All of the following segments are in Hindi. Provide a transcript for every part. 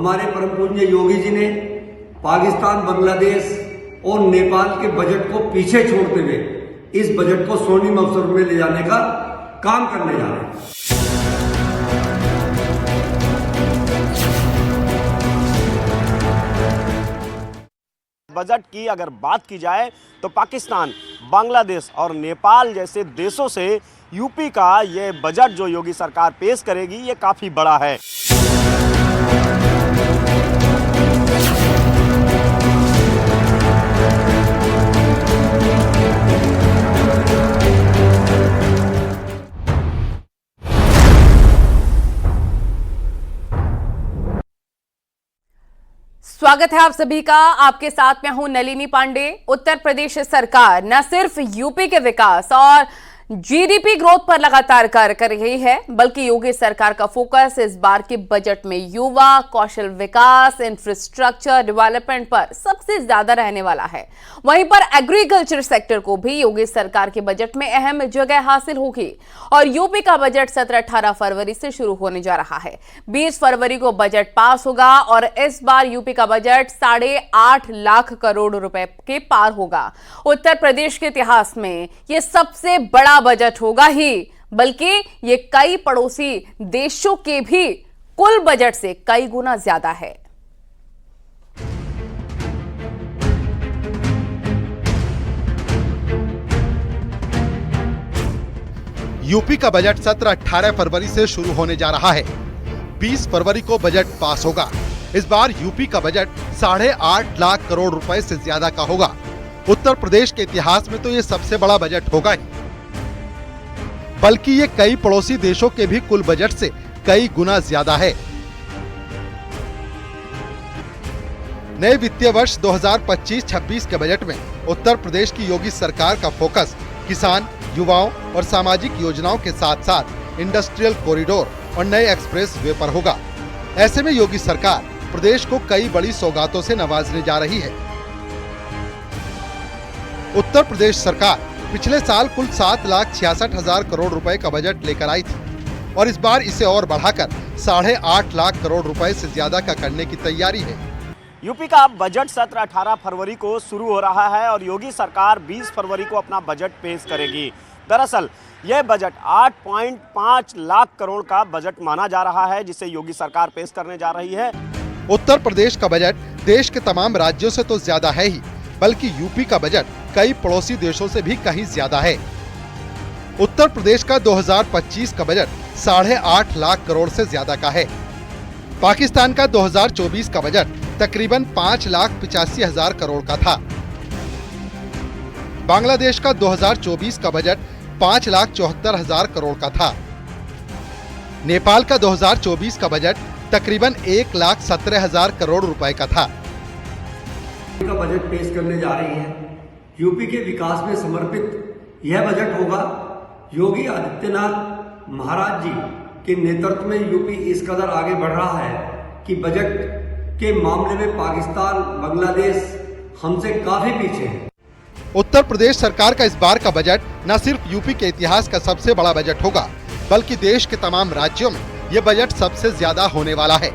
हमारे परम पूज्य योगी जी ने पाकिस्तान, बांग्लादेश और नेपाल के बजट को पीछे छोड़ते हुए इस बजट को स्वर्णिम अवसर में ले जाने का काम करने जा रहे हैं। बजट की अगर बात की जाए तो पाकिस्तान, बांग्लादेश और नेपाल जैसे देशों से यूपी का ये बजट जो योगी सरकार पेश करेगी ये काफी बड़ा है। स्वागत है आप सभी का। आपके साथ मैं हूं नलिनी पांडे। उत्तर प्रदेश सरकार न सिर्फ यूपी के विकास और जीडीपी ग्रोथ पर लगातार कार्य कर रही है, बल्कि योगी सरकार का फोकस इस बार के बजट में युवा, कौशल विकास, इंफ्रास्ट्रक्चर डेवलपमेंट पर सबसे ज्यादा रहने वाला है। वहीं पर एग्रीकल्चर सेक्टर को भी योगी सरकार के बजट में अहम जगह हासिल होगी और यूपी का बजट 17-18 फरवरी से शुरू होने जा रहा है। 20 फरवरी को बजट पास होगा और इस बार यूपी का बजट 8.5 लाख करोड़ रुपए के पार होगा। उत्तर प्रदेश के इतिहास में यह सबसे बड़ा बजट होगा ही, बल्कि ये कई पड़ोसी देशों के भी कुल बजट से कई गुना ज्यादा है। यूपी का बजट 17-18 फरवरी से शुरू होने जा रहा है। 20 फरवरी को बजट पास होगा। इस बार यूपी का बजट 8.5 लाख करोड़ रुपए से ज्यादा का होगा। उत्तर प्रदेश के इतिहास में तो ये सबसे बड़ा बजट होगा ही, बल्कि ये कई पड़ोसी देशों के भी कुल बजट से कई गुना ज्यादा है। नए वित्तीय वर्ष 2025-26 के बजट में उत्तर प्रदेश की योगी सरकार का फोकस किसान, युवाओं और सामाजिक योजनाओं के साथ साथ इंडस्ट्रियल कॉरिडोर और नए एक्सप्रेस वे पर होगा। ऐसे में योगी सरकार प्रदेश को कई बड़ी सौगातों से नवाजने जा रही है। उत्तर प्रदेश सरकार पिछले साल कुल 7,66,000 करोड़ रुपए का बजट लेकर आई थी और इस बार इसे और बढ़ाकर 8.5 लाख करोड़ रुपए से ज्यादा का करने की तैयारी है। यूपी का बजट 17-18 फरवरी को शुरू हो रहा है और योगी सरकार 20 फरवरी को अपना बजट पेश करेगी। दरअसल यह बजट 8.5 लाख करोड़ का बजट माना जा रहा है, जिसे योगी सरकार पेश करने जा रही है। उत्तर प्रदेश का बजट देश के तमाम राज्यों से तो ज्यादा है ही, बल्कि यूपी का बजट कई पड़ोसी देशों से भी कहीं ज्यादा है। उत्तर प्रदेश का 2025 का बजट 8.5 लाख करोड़ से ज्यादा का है। पाकिस्तान का 2024 का बजट तकरीबन 5,85,000 करोड़ का था। बांग्लादेश का 2024 का बजट 5,74,000 करोड़ का था। नेपाल का 2024 का बजट तकरीबन 1,17,000 करोड़ रुपए का था। का बजट पेश करने जा रही है। यूपी के विकास में समर्पित यह बजट होगा। योगी आदित्यनाथ महाराज जी के नेतृत्व में यूपी इस कदर आगे बढ़ रहा है कि बजट के मामले में पाकिस्तान, बांग्लादेश हमसे काफी पीछे है। उत्तर प्रदेश सरकार का इस बार का बजट न सिर्फ यूपी के इतिहास का सबसे बड़ा बजट होगा, बल्कि देश के तमाम राज्यों में ये बजट सबसे ज्यादा होने वाला है।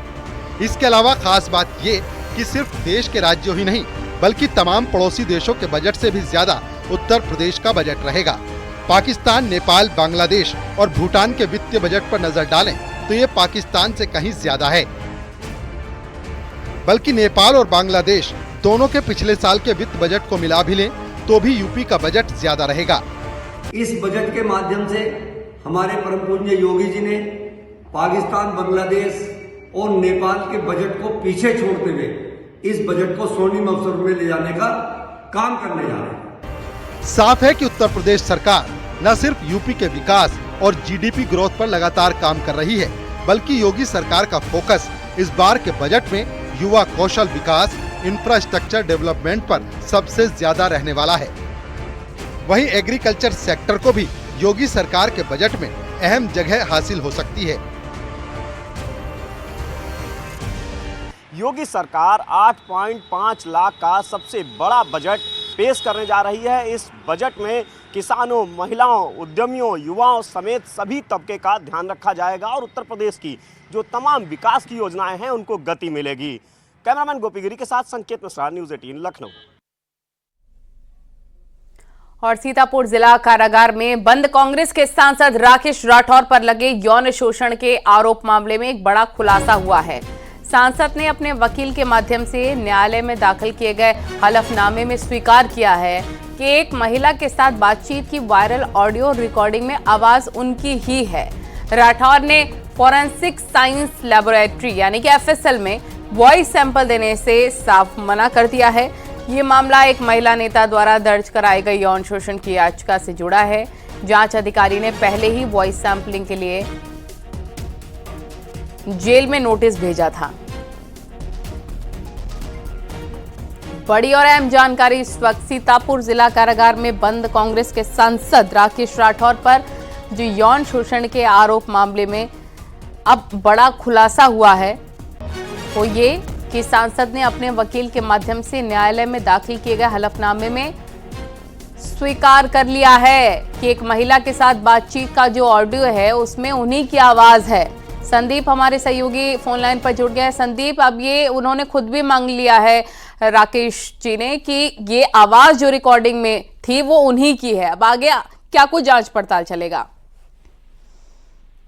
इसके अलावा खास बात ये कि सिर्फ देश के राज्यों ही नहीं, बल्कि तमाम पड़ोसी देशों के बजट से भी ज्यादा उत्तर प्रदेश का बजट रहेगा। पाकिस्तान, नेपाल, बांग्लादेश और भूटान के वित्तीय बजट पर नजर डालें तो ये पाकिस्तान से कहीं ज्यादा है, बल्कि नेपाल और बांग्लादेश दोनों के पिछले साल के वित्त बजट को मिला भी लें तो भी यूपी का बजट ज्यादा रहेगा। इस बजट के माध्यम से हमारे परम पूज्य योगी जी ने पाकिस्तान, बांग्लादेश और नेपाल के बजट को पीछे छोड़ते हुए इस बजट को स्वर्णिम अवसर में ले जाने का काम करने जा रहे हैं। साफ है कि उत्तर प्रदेश सरकार न सिर्फ यूपी के विकास और जीडीपी ग्रोथ पर लगातार काम कर रही है, बल्कि योगी सरकार का फोकस इस बार के बजट में युवा, कौशल विकास, इंफ्रास्ट्रक्चर डेवलपमेंट पर सबसे ज्यादा रहने वाला है। वहीं एग्रीकल्चर सेक्टर को भी योगी सरकार के बजट में अहम जगह हासिल हो सकती है। योगी सरकार 8.5 लाख का सबसे बड़ा बजट पेश करने जा रही है। इस बजट में किसानों, महिलाओं, उद्यमियों, युवाओं समेत सभी तबके का ध्यान रखा जाएगा और उत्तर प्रदेश की जो तमाम विकास की योजनाएं हैं उनको गति मिलेगी। कैमरामैन गोपीगिरी के साथ संकेत मिश्रा, न्यूज़ 18 लखनऊ। और सीतापुर जिला कारागार में बंद कांग्रेस के सांसद राकेश राठौर पर लगे यौन शोषण के आरोप मामले में एक बड़ा खुलासा हुआ है। सांसद ने अपने वकील के माध्यम से न्यायालय में दाखिल किए गए हलफनामे में स्वीकार किया है कि एक महिला के साथ बातचीत की वायरल ऑडियो रिकॉर्डिंग में आवाज उनकी ही है। राठौर ने फॉरेंसिक साइंस लैबोरेटरी यानी कि एफएसएल में वॉइस सैंपल देने से साफ मना कर दिया है। ये मामला एक महिला नेता द्वारा दर्ज कराई गई यौन शोषण की याचिका से जुड़ा है। जांच अधिकारी ने पहले ही वॉइस सैंपलिंग के लिए जेल में नोटिस भेजा था। बड़ी और अहम जानकारी इस वक्त सीतापुर जिला कारागार में बंद कांग्रेस के सांसद राकेश राठौर पर जो यौन शोषण के आरोप मामले में अब बड़ा खुलासा हुआ है वो ये कि सांसद ने अपने वकील के माध्यम से न्यायालय में दाखिल किए गए हलफनामे में स्वीकार कर लिया है कि एक महिला के साथ बातचीत का जो ऑडियो है उसमें उन्हीं की आवाज है। संदीप हमारे सहयोगी फोन लाइन पर जुड़ गया है। संदीप, अब ये उन्होंने खुद भी मांग लिया है राकेश जी ने कि ये आवाज जो रिकॉर्डिंग में थी वो उन्हीं की है। अब आगे क्या कुछ जांच पड़ताल चलेगा?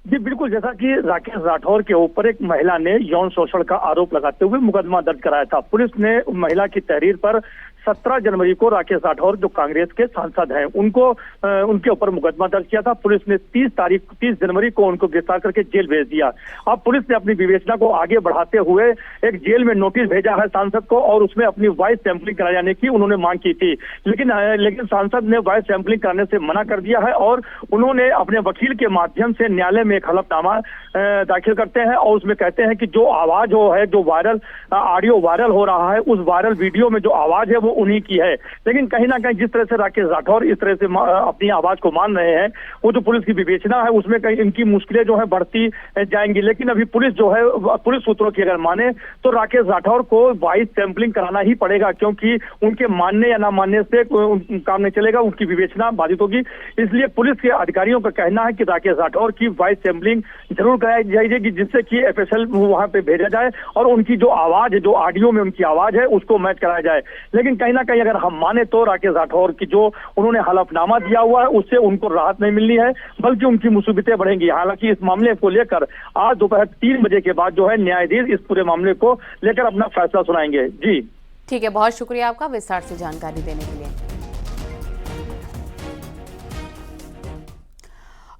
जी बिल्कुल, जैसा कि राकेश राठौर के ऊपर एक महिला ने यौन शोषण का आरोप लगाते हुए मुकदमा दर्ज कराया था। पुलिस ने महिला की तहरीर पर 17 जनवरी को राकेश राठौर जो कांग्रेस के सांसद हैं उनके ऊपर मुकदमा दर्ज किया था। पुलिस ने 30 जनवरी को उनको गिरफ्तार करके जेल भेज दिया। अब पुलिस ने अपनी विवेचना को आगे बढ़ाते हुए एक जेल में नोटिस भेजा है सांसद को और उसमें अपनी वॉइस सैंपलिंग कराए जाने की उन्होंने मांग की थी। लेकिन सांसद ने वॉइस सैंपलिंग करने से मना कर दिया है और उन्होंने अपने वकील के माध्यम से न्यायालय में एक हलफनामा दाखिल करते हैं और उसमें कहते हैं कि जो आवाज जो वायरल ऑडियो वायरल हो रहा है उस वायरल वीडियो में जो आवाज है वो उन्हीं की है। लेकिन कहीं ना कहीं जिस तरह से राकेश राठौर इस तरह से अपनी आवाज को मान रहे हैं वो जो पुलिस की विवेचना है उसमें कहीं इनकी मुश्किलें जो है बढ़ती जाएंगी। लेकिन अभी पुलिस जो है पुलिस सूत्रों की अगर माने तो राकेश राठौर को वॉइस सैंपलिंग कराना ही पड़ेगा, क्योंकि उनके मानने या ना मानने से काम नहीं चलेगा, उनकी विवेचना बाधित होगी। इसलिए पुलिस के अधिकारियों का कहना है कि राकेश राठौर की वॉइस सैंपलिंग जरूर कराई जाएगी जिससे कि एफएसएल वहां पे भेजा जाए और उनकी जो आवाज है, जो ऑडियो में उनकी आवाज है उसको मैच कराया जाए। लेकिन कहीं ना कहीं अगर हम माने तो राकेश राठौर की जो उन्होंने हलफनामा दिया हुआ है उससे उनको राहत नहीं मिलनी है बल्कि उनकी मुसीबतें बढ़ेंगी। हालांकि इस मामले को लेकर आज दोपहर 3 बजे के बाद जो है न्यायाधीश इस पूरे मामले को लेकर अपना फैसला सुनाएंगे। जी ठीक है, बहुत शुक्रिया आपका विस्तार से जानकारी देने के लिए।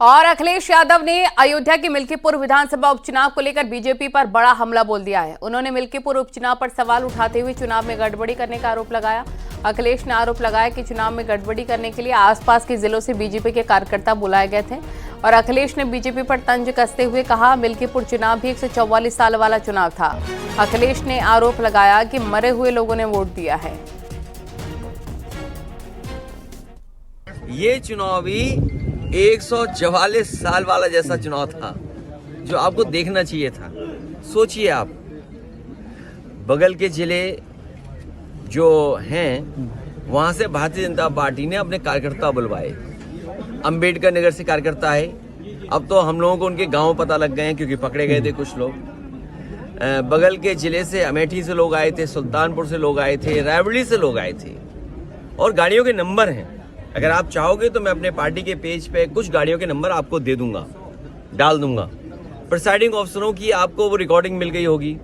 और अखिलेश यादव ने अयोध्या के मिल्कीपुर विधानसभा उपचुनाव को लेकर बीजेपी पर बड़ा हमला बोल दिया है। उन्होंने मिल्कीपुर उपचुनाव पर सवाल उठाते हुए चुनाव में गड़बड़ी करने का आरोप लगाया। अखिलेश ने आरोप लगाया कि चुनाव में गड़बड़ी करने के लिए आसपास के जिलों से बीजेपी के कार्यकर्ता बुलाए गए थे और अखिलेश ने बीजेपी पर तंज कसते हुए कहा मिल्कीपुर चुनाव भी 144 साल वाला चुनाव था। अखिलेश ने आरोप लगाया कि मरे हुए लोगों ने वोट दिया है। ये चुनाव भी 144 साल वाला जैसा चुनाव था जो आपको देखना चाहिए था। सोचिए आप, बगल के जिले जो हैं वहां से भारतीय जनता पार्टी ने अपने कार्यकर्ता बुलवाए। अंबेडकर नगर से कार्यकर्ता है, अब तो हम लोगों को उनके गांव पता लग गए हैं क्योंकि पकड़े गए थे कुछ लोग। बगल के जिले से अमेठी से लोग आए थे, सुल्तानपुर से लोग आए थे, रायबरेली से लोग आए थे और गाड़ियों के नंबर हैं। अगर आप चाहोगे तो मैं अपने पार्टी के पेज पे कुछ गाड़ियों के नंबर आपको दे दूंगा, डाल दूंगा। प्रिसाइडिंग ऑफिसरों की आपको वो रिकॉर्डिंग मिल गई होगी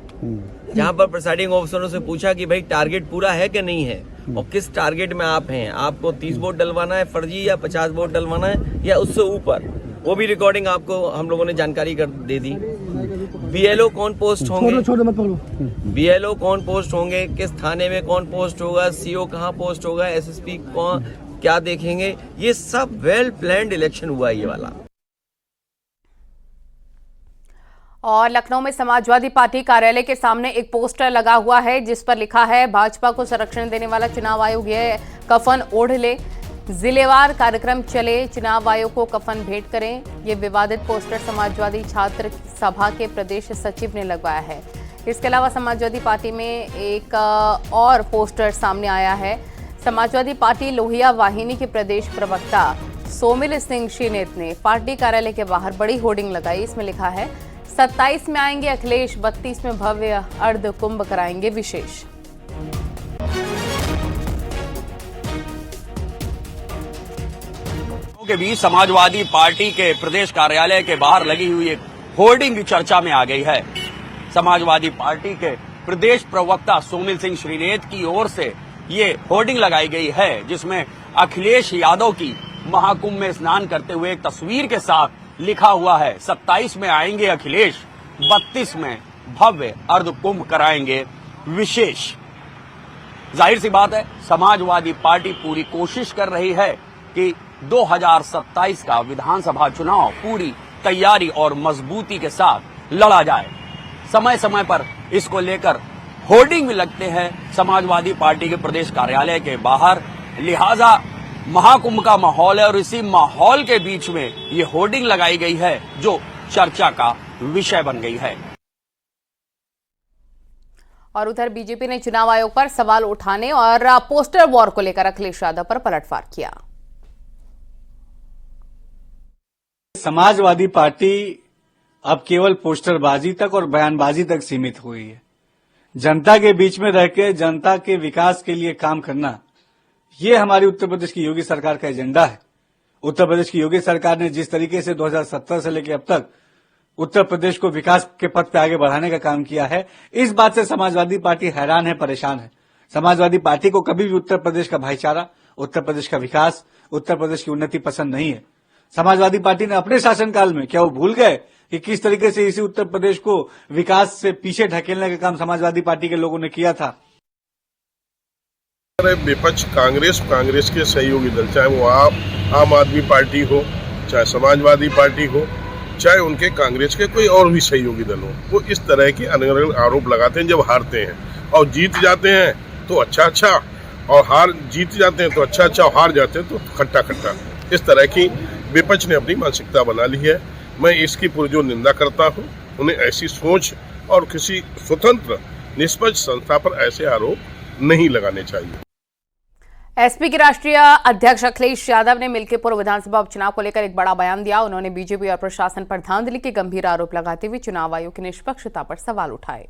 जहां पर प्रिसाइडिंग ऑफिसरों से पूछा कि भाई टारगेट पूरा है कि नहीं है और किस टारगेट में आप हैं, आपको 30 वोट डलवाना है फर्जी या 50 वोट डलवाना है या उससे ऊपर, वो भी रिकॉर्डिंग आपको हम लोगों ने जानकारी कर दे दी। बीएलओ कौन पोस्ट होंगे, बीएलओ कौन पोस्ट होंगे, किस थाने में कौन पोस्ट होगा, सीओ कहाँ पोस्ट होगा, एसएसपी कौन क्या देखेंगे, ये सब वेल प्लान्ड इलेक्शन हुआ ये वाला। और लखनऊ में समाजवादी पार्टी कार्यालय के सामने एक पोस्टर लगा हुआ है जिस पर लिखा है भाजपा को संरक्षण देने वाला चुनाव आयोग ये कफन ओढ़ ले, जिलेवार कार्यक्रम चले, चुनाव आयोग को कफन भेंट करें। ये विवादित पोस्टर समाजवादी छात्र सभा के प्रदेश सचिव ने लगवाया है। इसके अलावा समाजवादी पार्टी में एक और पोस्टर सामने आया है। समाजवादी पार्टी लोहिया वाहिनी के प्रदेश प्रवक्ता सोमिल सिंह श्रीनेत ने पार्टी कार्यालय के बाहर बड़ी होर्डिंग लगाई। इसमें लिखा है 27 में आएंगे अखिलेश, 32 में भव्य अर्ध कुंभ कराएंगे विशेष। के बीच समाजवादी पार्टी के प्रदेश कार्यालय के बाहर लगी हुई एक होर्डिंग चर्चा में आ गई है। समाजवादी पार्टी के प्रदेश प्रवक्ता सोमिल सिंह श्रीनेत की ओर से ये होर्डिंग लगाई गई है, जिसमें अखिलेश यादव की महाकुंभ में स्नान करते हुए एक तस्वीर के साथ लिखा हुआ है 27 में आएंगे अखिलेश, 32 में भव्य अर्ध कुंभ कराएंगे विशेष। जाहिर सी बात है, समाजवादी पार्टी पूरी कोशिश कर रही है कि 2027 का विधानसभा चुनाव पूरी तैयारी और मजबूती के साथ लड़ा जाए। समय समय पर इसको लेकर होर्डिंग भी लगते हैं समाजवादी पार्टी के प्रदेश कार्यालय के बाहर। लिहाजा महाकुंभ का माहौल है और इसी माहौल के बीच में ये होर्डिंग लगाई गई है जो चर्चा का विषय बन गई है। और उधर बीजेपी ने चुनाव आयोग पर सवाल उठाने और पोस्टर वॉर को लेकर अखिलेश यादव पर पलटवार किया। समाजवादी पार्टी अब केवल पोस्टरबाजी तक और बयानबाजी तक सीमित हुई है। जनता के बीच में रह के जनता के विकास के लिए काम करना, ये हमारी उत्तर प्रदेश की योगी सरकार का एजेंडा है। उत्तर प्रदेश की योगी सरकार ने जिस तरीके से 2017 से लेकर अब तक उत्तर प्रदेश को विकास के पथ पे आगे बढ़ाने का काम किया है, इस बात से समाजवादी पार्टी हैरान है, परेशान है। समाजवादी पार्टी को कभी भी उत्तर प्रदेश का भाईचारा, उत्तर प्रदेश का विकास, उत्तर प्रदेश की उन्नति पसंद नहीं है। समाजवादी पार्टी ने अपने शासनकाल में, क्या वो भूल गए कि किस तरीके से इसी उत्तर प्रदेश को विकास से पीछे ढकेलने का काम समाजवादी पार्टी के लोगों ने किया था? विपक्ष कांग्रेस के सहयोगी दल, चाहे वो आम आदमी पार्टी हो, चाहे समाजवादी पार्टी हो, चाहे उनके कांग्रेस के कोई और भी सहयोगी दल हो, वो इस तरह के अलग आरोप लगाते हैं। जब हारते हैं और जीत जाते हैं तो अच्छा, और जीत जाते हैं तो अच्छा, और हार जाते हैं तो खट्टा। इस तरह की विपक्ष ने अपनी मानसिकता बना ली है। मैं इसकी पुरजोर निंदा करता हूं। उन्हें ऐसी सोच और किसी स्वतंत्र निष्पक्ष संस्था पर ऐसे आरोप नहीं लगाने चाहिए। एसपी के राष्ट्रीय अध्यक्ष अखिलेश यादव ने मिल्कीपुर विधानसभा उपचुनाव को लेकर एक बड़ा बयान दिया। उन्होंने बीजेपी और प्रशासन पर धांधली के गंभीर आरोप लगाते हुए चुनाव आयोग की निष्पक्षता पर सवाल उठाए।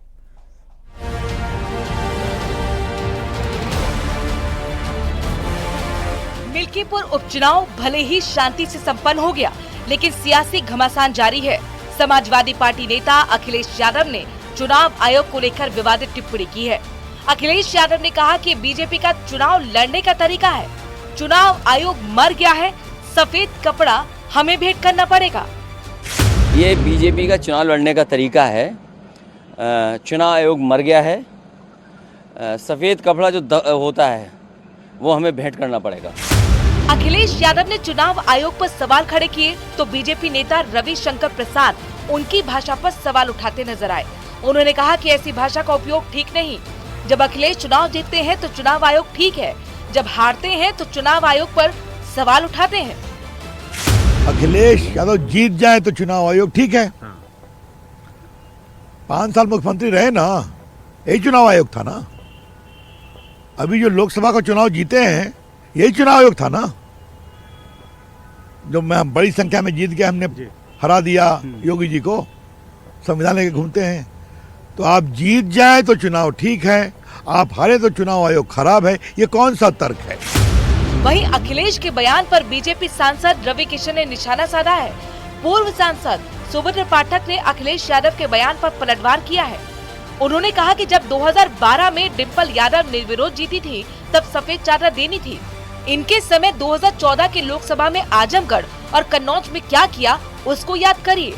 मिल्कीपुर उपचुनाव भले ही शांति से संपन्न हो गया, लेकिन सियासी घमासान जारी है। समाजवादी पार्टी नेता अखिलेश यादव ने चुनाव आयोग को लेकर विवादित टिप्पणी की है। अखिलेश यादव ने कहा कि बीजेपी का चुनाव लड़ने का तरीका है। चुनाव आयोग मर गया है, सफेद कपड़ा हमें भेंट करना पड़ेगा। ये बीजेपी का चुनाव लड़ने का तरीका है। चुनाव आयोग मर गया है, सफेद कपड़ा जो होता है वो हमें भेंट करना पड़ेगा। अखिलेश यादव ने चुनाव आयोग पर सवाल खड़े किए तो बीजेपी नेता रविशंकर प्रसाद उनकी भाषा पर सवाल उठाते नजर आए। उन्होंने कहा कि ऐसी भाषा का उपयोग ठीक नहीं। जब अखिलेश चुनाव जीतते हैं तो चुनाव आयोग ठीक है, जब हारते हैं तो चुनाव आयोग पर सवाल उठाते हैं। अखिलेश यादव जीत जाए तो चुनाव आयोग ठीक है। 5 साल मुख्यमंत्री रहे ना, यही चुनाव आयोग था ना। अभी जो लोकसभा का चुनाव जीते हैं यही चुनाव आयोग था ना, जो मैं बड़ी संख्या में जीत गया, हमने हरा दिया योगी जी को, संविधान लेके घूमते हैं। तो आप जीत जाए तो चुनाव ठीक है, आप हारे तो चुनाव आयोग खराब है, ये कौन सा तर्क है? वहीं अखिलेश के बयान पर बीजेपी सांसद रवि किशन ने निशाना साधा है। पूर्व सांसद सुभद्र पाठक ने अखिलेश यादव के बयान पर पलटवार किया है। उन्होंने कहा कि जब 2012 में डिम्पल यादव निर्विरोध जीती थी तब सफेद चादर देनी थी। इनके समय 2014 के लोकसभा में आजमगढ़ और कन्नौज में क्या किया उसको याद करिए।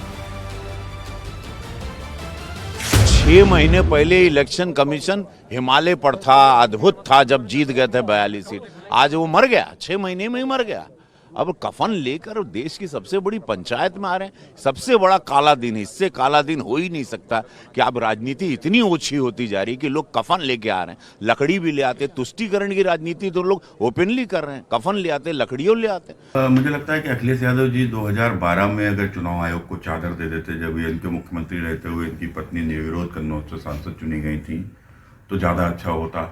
6 महीने पहले इलेक्शन कमीशन हिमालय पर था, अद्भुत था जब जीत गए थे 42 सीट। आज वो मर गया, 6 महीने में ही मर गया। अब कफन लेकर देश की सबसे बड़ी पंचायत में आ रहे हैं। सबसे बड़ा काला दिन है, इससे काला दिन हो ही नहीं सकता कि अब राजनीति इतनी ओछी होती जा रही है कि लोग कफन लेके आ रहे हैं। लकड़ी भी ले आते, तुष्टीकरण की राजनीति तो लोग ओपनली कर रहे हैं, कफन ले आते, लकड़ियों ले आते। मुझे लगता है कि अखिलेश यादव जी 2012 में अगर चुनाव आयोग को चादर दे देते, जब ये इनके मुख्यमंत्री रहते हुए इनकी पत्नी निर्विरोध कन्नौज से सांसद चुनी गई थी, तो ज़्यादा अच्छा होता।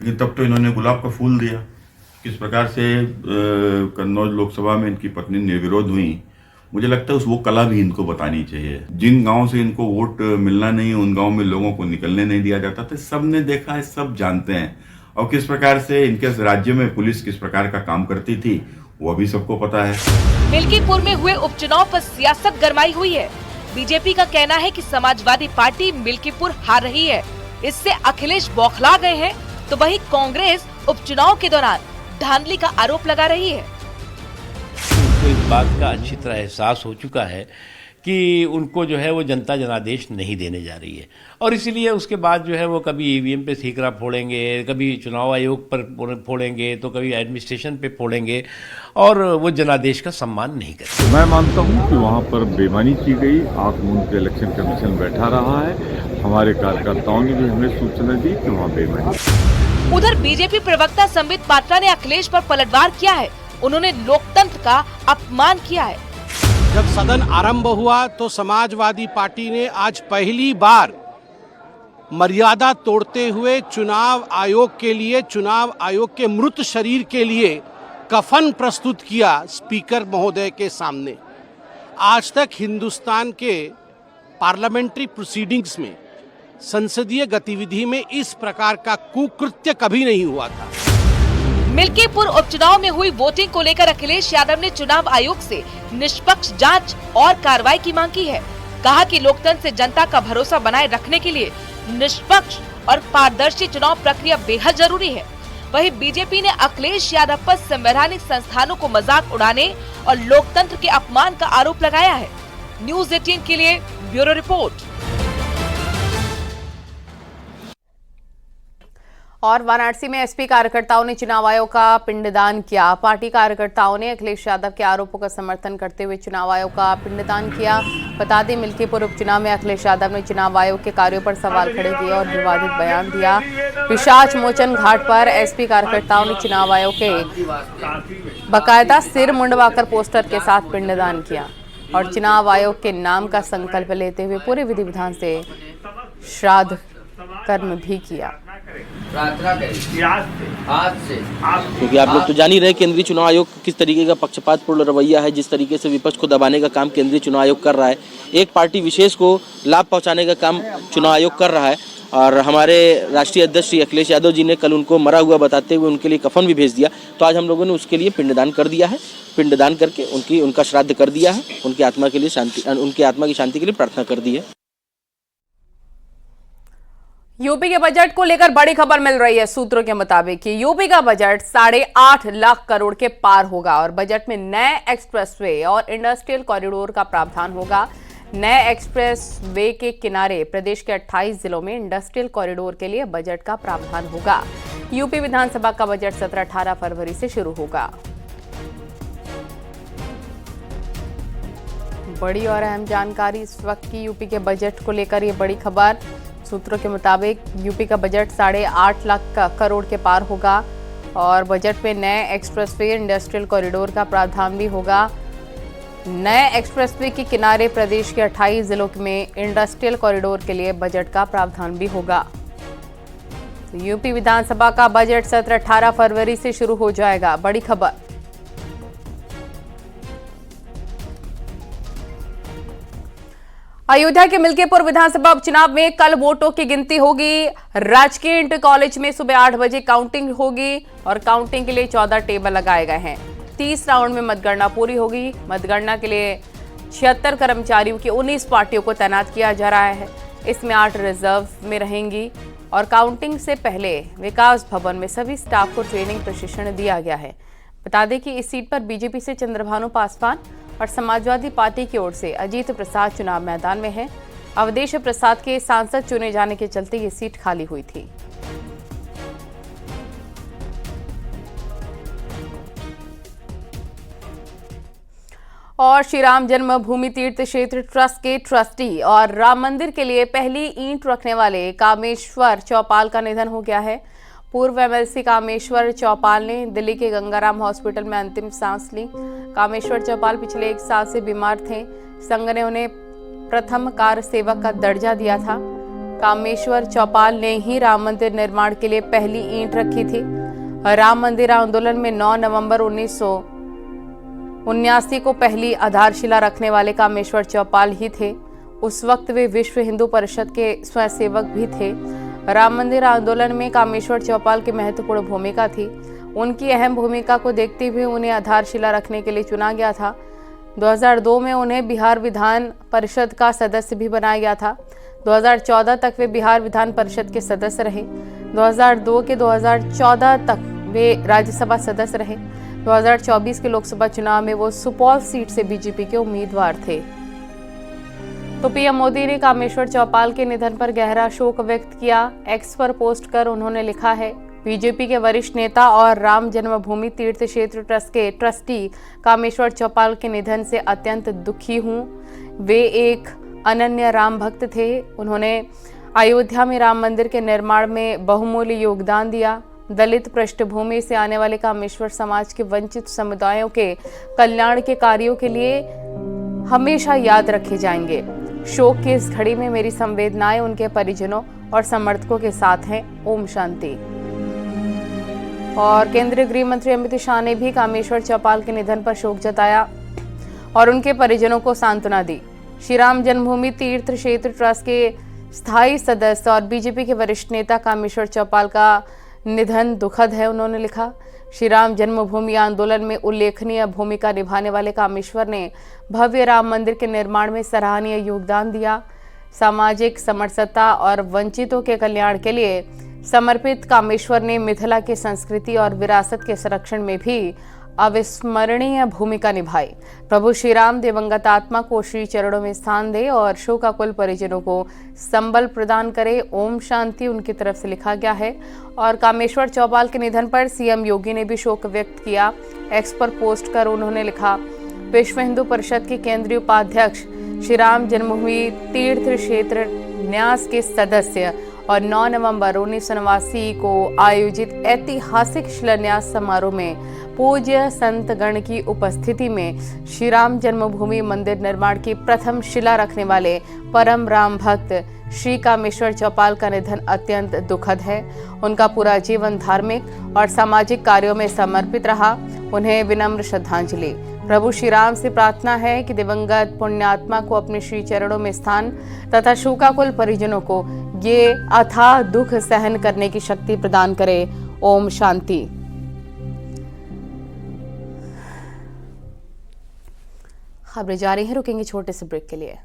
लेकिन तब तो इन्होंने गुलाब का फूल दिया। किस प्रकार से कन्नौज लोकसभा में इनकी पत्नी निर्विरोध हुई, मुझे लगता है वो कला भी इनको बतानी चाहिए। जिन गांव से इनको वोट मिलना नहीं, उन गांव में लोगों को निकलने नहीं दिया जाता था, सब ने देखा है, सब जानते हैं। और किस प्रकार से इनके राज्य में पुलिस किस प्रकार का काम करती थी वो भी सबको पता है। मिल्कीपुर में हुए उपचुनाव पर सियासत गरमाई हुई है। बीजेपी का कहना है कि समाजवादी पार्टी मिल्कीपुर हार रही है, इससे अखिलेश बौखला गए हैं, तो वहीं कांग्रेस उपचुनाव के दौरान धांधली का आरोप लगा रही है। उनको इस बात का अच्छी तरह एहसास हो चुका है कि उनको जो है वो जनता जनादेश नहीं देने जा रही है, और इसीलिए उसके बाद जो है वो कभी ईवीएम पे ठीकरा फोड़ेंगे, कभी चुनाव आयोग पर फोड़ेंगे, तो कभी एडमिनिस्ट्रेशन पे फोड़ेंगे, और वो जनादेश का सम्मान नहीं करेंगे। मैं मानता हूँ कि वहाँ पर बेईमानी की गई, आंख मूंद के इलेक्शन कमीशन बैठा रहा है। हमारे कार्यकर्ताओं ने भी हमें सूचना दी कि वहाँ बेईमानी। उधर बीजेपी प्रवक्ता संबित पात्रा ने अखिलेश पर पलटवार किया है। उन्होंने लोकतंत्र का अपमान किया है। जब सदन आरंभ हुआ तो समाजवादी पार्टी ने आज पहली बार मर्यादा तोड़ते हुए चुनाव आयोग के लिए, चुनाव आयोग के मृत शरीर के लिए कफन प्रस्तुत किया स्पीकर महोदय के सामने। आज तक हिंदुस्तान के पार्लियामेंट्री प्रोसीडिंग्स में, संसदीय गतिविधि में इस प्रकार का कुकृत्य कभी नहीं हुआ था। मिल्कीपुर उपचुनाव में हुई वोटिंग को लेकर अखिलेश यादव ने चुनाव आयोग से निष्पक्ष जांच और कार्रवाई की मांग की है। कहा कि लोकतंत्र से जनता का भरोसा बनाए रखने के लिए निष्पक्ष और पारदर्शी चुनाव प्रक्रिया बेहद जरूरी है। वहीं बीजेपी ने अखिलेश यादव पर संवैधानिक संस्थानों को मजाक उड़ाने और लोकतंत्र के अपमान का आरोप लगाया है। न्यूज़ 18 के लिए ब्यूरो रिपोर्ट। और वाराणसी में एसपी कार्यकर्ताओं ने चुनाव आयोग का पिंडदान किया। पार्टी कार्यकर्ताओं ने अखिलेश यादव के आरोपों का समर्थन करते हुए चुनाव आयोग का पिंडदान किया। बता दें, मिल्कीपुर उपचुनाव में अखिलेश यादव ने चुनाव आयोग के कार्यों पर सवाल खड़े किए और विवादित बयान दिया। पिशाच मोचन घाट पर एसपी कार्यकर्ताओं ने चुनाव आयोग के बाकायदा सिर मुंडवाकर पोस्टर के साथ पिंडदान किया और चुनाव आयोग के नाम का संकल्प लेते हुए पूरे विधि विधान से श्राद्ध कर्म भी किया। क्योंकि आप लोग तो जान ही रहे केंद्रीय चुनाव आयोग किस तरीके का पक्षपातपूर्ण रवैया है, जिस तरीके से विपक्ष को दबाने का काम केंद्रीय चुनाव आयोग कर रहा है, एक पार्टी विशेष को लाभ पहुंचाने का काम चुनाव आयोग कर रहा है। और हमारे राष्ट्रीय अध्यक्ष श्री अखिलेश यादव जी ने कल उनको मरा हुआ बताते हुए उनके लिए कफन भी भेज दिया, तो आज हम लोगों ने उसके लिए पिंडदान कर दिया है। पिंडदान करके उनका श्राद्ध कर दिया है, उनकी आत्मा के लिए शांति, उनकी आत्मा की शांति के लिए प्रार्थना कर दी है। यूपी के बजट को लेकर बड़ी खबर मिल रही है। सूत्रों के मुताबिक यूपी का बजट 8.5 लाख करोड़ के पार होगा और बजट में नए एक्सप्रेसवे और इंडस्ट्रियल कॉरिडोर का प्रावधान होगा। नए एक्सप्रेसवे के किनारे प्रदेश के 28 जिलों में इंडस्ट्रियल कॉरिडोर के लिए बजट का प्रावधान होगा। यूपी विधानसभा का बजट 17-18 फरवरी से शुरू होगा। बड़ी और अहम जानकारी इस वक्त की यूपी के बजट को लेकर, ये बड़ी खबर। सूत्रों के मुताबिक यूपी का बजट 8.5 लाख करोड़ के पार होगा और बजट में नए एक्सप्रेसवे इंडस्ट्रियल कॉरिडोर का प्रावधान भी होगा। नए एक्सप्रेसवे के किनारे प्रदेश के 28 जिलों में इंडस्ट्रियल कॉरिडोर के लिए बजट का प्रावधान भी होगा। यूपी विधानसभा का बजट 17-18 फरवरी से शुरू हो जाएगा। बड़ी खबर। अयोध्या के मिल्कीपुर विधानसभा उपचुनाव में कल वोटों की गिनती होगी। राजकीय इंटर कॉलेज में सुबह 8 बजे काउंटिंग होगी और काउंटिंग के लिए 14 टेबल लगाए गए हैं। 30 राउंड में मतगणना पूरी होगी। मतगणना के लिए 76 कर्मचारियों की 19 पार्टियों को तैनात किया जा रहा है। इसमें 8 रिजर्व में रहेंगी और काउंटिंग से पहले विकास भवन में सभी स्टाफ को ट्रेनिंग प्रशिक्षण दिया गया है। बता दें कि इस सीट पर बीजेपी से चंद्रभानु पासवान और समाजवादी पार्टी की ओर से अजीत प्रसाद चुनाव मैदान में है। अवधेश प्रसाद के सांसद चुने जाने के चलते ये सीट खाली हुई थी। और श्री राम जन्मभूमि तीर्थ क्षेत्र ट्रस्ट के ट्रस्टी और राम मंदिर के लिए पहली ईंट रखने वाले कामेश्वर चौपाल का निधन हो गया है। पूर्व एमएलसी कामेश्वर चौपाल ने दिल्ली के गंगाराम हॉस्पिटल में अंतिम सांस ली। कामेश्वर चौपाल पिछले 1 साल से बीमार थे। संघ ने उन्हें प्रथम कार सेवक का दर्जा दिया था। कामेश्वर चौपाल ने ही राम मंदिर निर्माण के लिए पहली ईंट रखी थी। राम मंदिर आंदोलन में 9 नवंबर 1979 को पहली आधारशिला रखने वाले कामेश्वर चौपाल ही थे। उस वक्त वे विश्व हिंदू परिषद के स्वयंसेवक भी थे। राम मंदिर आंदोलन में कामेश्वर चौपाल की महत्वपूर्ण भूमिका थी। उनकी अहम भूमिका को देखते हुए उन्हें आधारशिला रखने के लिए चुना गया था। 2002 में उन्हें बिहार विधान परिषद का सदस्य भी बनाया गया था। 2014 तक वे बिहार विधान परिषद के सदस्य रहे। 2002 के 2014 तक वे राज्यसभा सदस्य रहे। 2024 के लोकसभा चुनाव में वो सुपौल सीट से बीजेपी के उम्मीदवार थे। तो पीएम मोदी ने कामेश्वर चौपाल के निधन पर गहरा शोक व्यक्त किया। एक्स पर पोस्ट कर उन्होंने लिखा है, बीजेपी के वरिष्ठ नेता और राम जन्मभूमि तीर्थ क्षेत्र ट्रस्ट के ट्रस्टी कामेश्वर चौपाल के निधन से अत्यंत दुखी हूं। वे एक अनन्य राम भक्त थे। उन्होंने अयोध्या में राम मंदिर के निर्माण में बहुमूल्य योगदान दिया। दलित पृष्ठभूमि से आने वाले कामेश्वर समाज के वंचित समुदायों के कल्याण के कार्यों के लिए हमेशा याद रखे जाएंगे। शोक की इस घड़ी में मेरी संवेदनाएं उनके परिजनों और समर्थकों के साथ हैं। ओम शांति। और केंद्रीय गृह मंत्री अमित शाह ने भी कामेश्वर चौपाल के निधन पर शोक जताया और उनके परिजनों को सांत्वना दी। श्री राम जन्मभूमि तीर्थ क्षेत्र ट्रस्ट के स्थायी सदस्य और बीजेपी के वरिष्ठ नेता कामेश्वर चौपाल का निधन दुखद है। उन्होंने लिखा, श्री राम जन्मभूमि आंदोलन में उल्लेखनीय भूमिका निभाने वाले कामेश्वर ने भव्य राम मंदिर के निर्माण में सराहनीय योगदान दिया। सामाजिक समरसता और वंचितों के कल्याण के लिए समर्पित कामेश्वर ने मिथिला की संस्कृति और विरासत के संरक्षण में भी अविस्मरणीय भूमिका निभाई। प्रभु श्री राम दिवंगत आत्मा को श्री चरणों में स्थान दे और शोकाकुल परिजनों को संबल प्रदान करे। ओम शांति उनकी तरफ से लिखा गया है। और कामेश्वर चौपाल के निधन पर सीएम योगी ने भी शोक व्यक्त किया। एक्स पर पोस्ट कर उन्होंने लिखा, विश्व हिंदू परिषद के केंद्रीय उपाध्यक्ष, श्री राम जन्मभूमि तीर्थ क्षेत्र न्यास के सदस्य और 9 नवंबर 1989 को आयोजित ऐतिहासिक शिलान्यास समारोह में पूज्य संतगण की उपस्थिति में श्री राम जन्मभूमि मंदिर निर्माण की प्रथम शिला रखने वाले परम राम भक्त श्री कामेश्वर चौपाल का निधन अत्यंत दुखद है। उनका पूरा जीवन धार्मिक और सामाजिक कार्यों में समर्पित रहा। उन्हें विनम्र श्रद्धांजलि। प्रभु श्री राम से प्रार्थना है कि दिवंगत पुण्यात्मा को अपने श्री चरणों में स्थान तथा शोकाकुल परिजनों को ये अथाह दुख सहन करने की शक्ति प्रदान करे। ओम शांति। खबरें जारी हैं, रुकेंगे छोटे से ब्रेक के लिए।